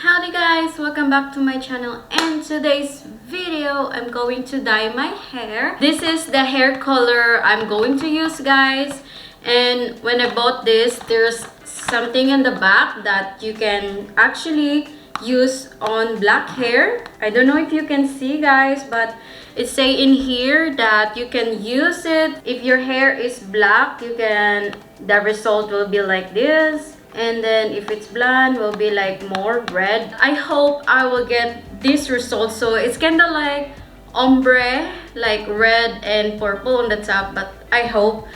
Howdy guys, welcome back to my channel, and today's video I'm going to dye my hair. This is the hair color I'm going to use, guys. And when I bought this, there's something in the back that you can actually use on black hair. I don't know if you can see, guys, but it say in here that you can use it if your hair is black. The result will be like this. And then if it's blonde, will be like more red. I hope I will get this result. So it's kind of like ombre, like red and purple on the top. But I hope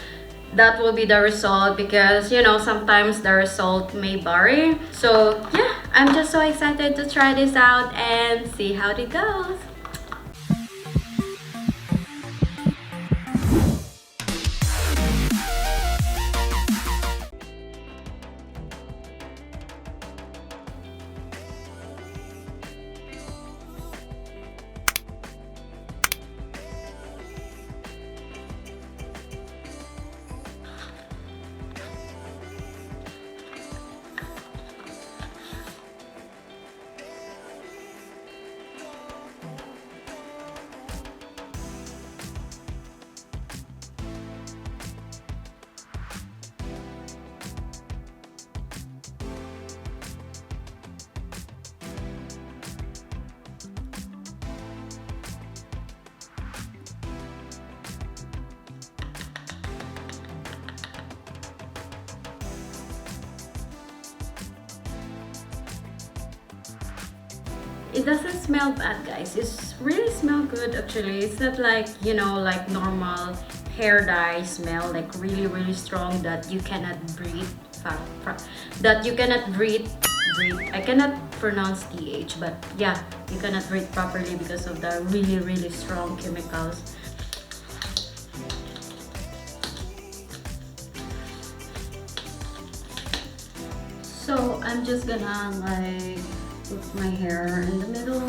that will be the result, because you know, sometimes the result may vary. So yeah, I'm just so excited to try this out and see how it goes. It doesn't smell bad, guys. It's really smell good actually. It's not like, you know, like normal hair dye smell, like really strong that you cannot breathe. That you cannot breathe. I cannot pronounce TH, but yeah, you cannot breathe properly because of the really strong chemicals. So I'm just gonna like put my hair in the middle.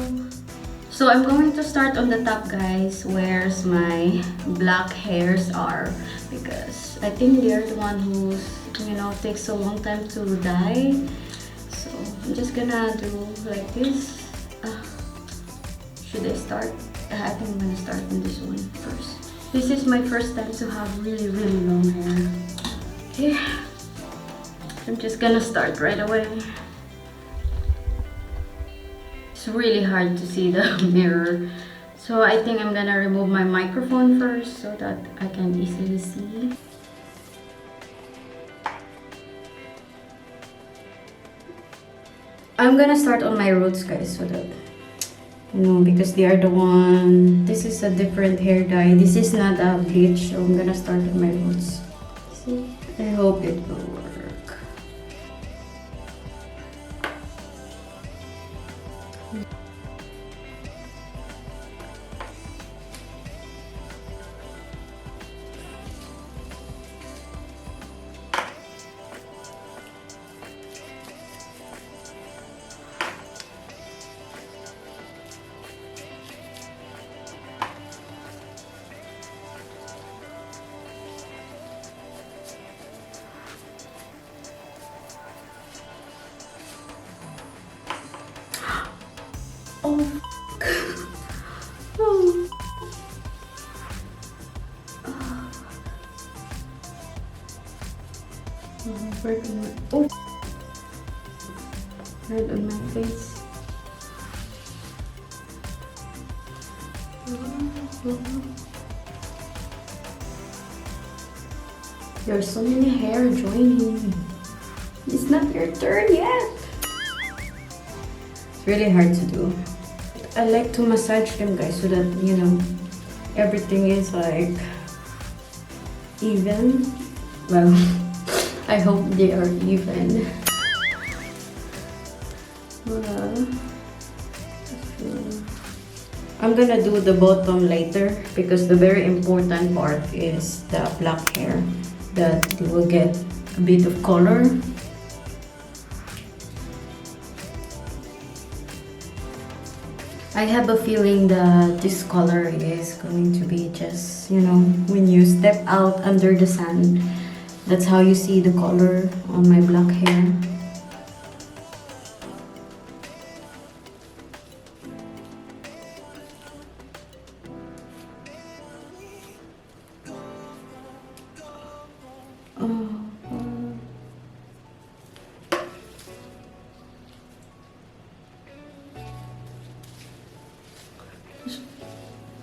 So I'm going to start on the top, guys, where my black hairs are, because I think they're the one who's, you know, takes a long time to dye. So I'm just gonna do like this. Should I start? I think I'm gonna start on this one first. This is my first time to have really long hair. Okay, I'm just gonna start right away. It's really hard to see the mirror, so I think I'm gonna remove my microphone first so that I can easily see. I'm gonna start on my roots, guys, so that you know, because they are the one. This is a different hair dye. This is not a bleach, so I'm gonna start on my roots. See? I hope it will work. Oh, oh. Oh, right on my face. There are so many hair joining. It's not your turn yet. It's really hard to do. I like to massage them, guys, so that, you know, everything is like even. Well, I hope they are even. I'm gonna do the bottom later, because the very important part is the black hair, that they will get a bit of color. I have a feeling that this color is going to be just, you know, when you step out under the sun, that's how you see the color on my black hair.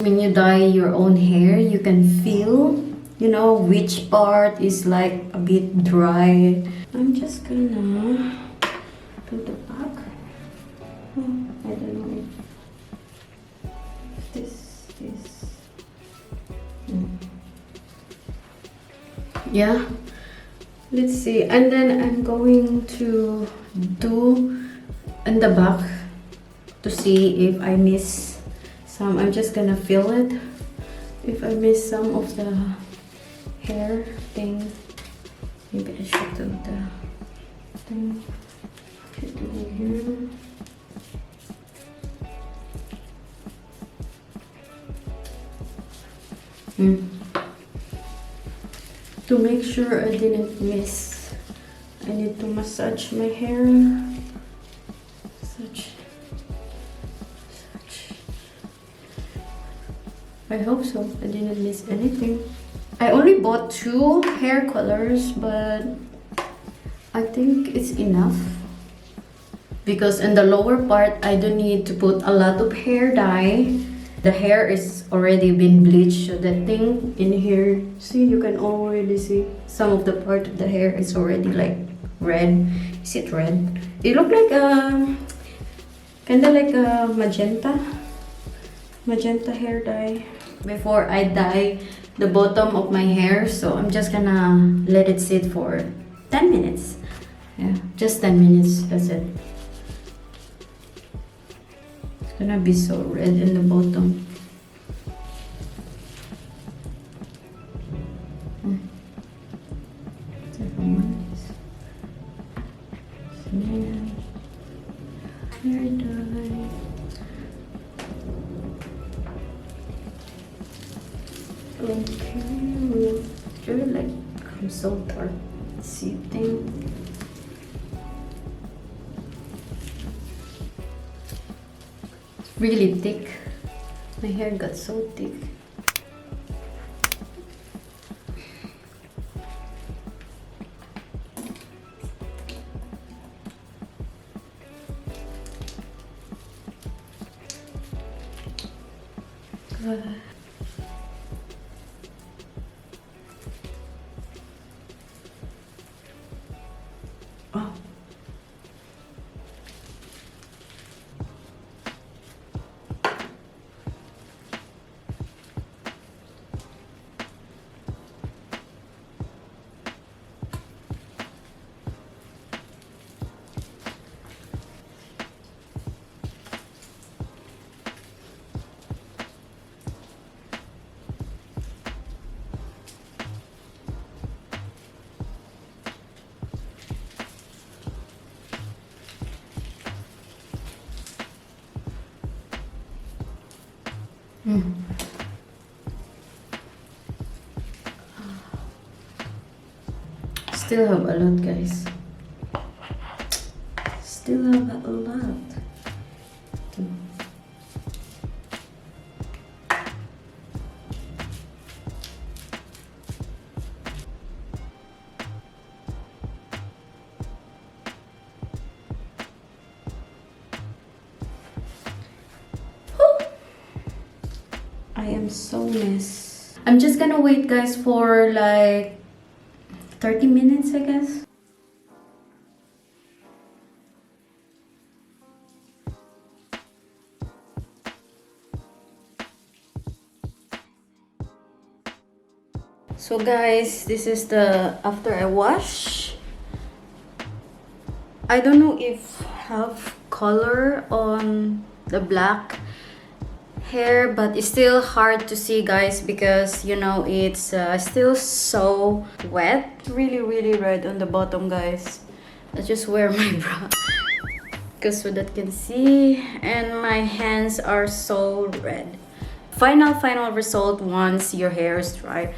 When you dye your own hair, you can feel, you know, which part is like a bit dry. I'm just gonna do the back. I don't know if this is... Yeah, let's see. And then I'm going to do in the back to see if I miss some. I'm just gonna feel it if I miss some of the hair thing. Maybe I should do the thing. Should do it here. To make sure I didn't miss, I need to massage my hair. Such. I hope so. I didn't miss anything. I only bought 2 hair colors, but I think it's enough. Because in the lower part, I don't need to put a lot of hair dye. The hair is already been bleached, so the thing in here, see, you can already see some of the part of the hair is already like red. Is it red? It look like a kind of like a magenta hair dye. Before I dye the bottom of my hair, so I'm just gonna let it sit for 10 minutes. Yeah, just 10 minutes. That's it. Gonna be so red in the bottom. Hair dye. Okay, you're like I'm so dark. Sitting. Really thick. My hair got so thick. Oh. Still have a lot, guys. Still have a lot. I am so mess. I'm just gonna wait, guys, for like 30 minutes, I guess. So guys, this is the after I wash. I don't know if have color on the black hair, but it's still hard to see, guys, because you know it's still so wet. Really red on the bottom, guys. I just wear my bra because so that can see, and my hands are so red. Final result once your hair is dry.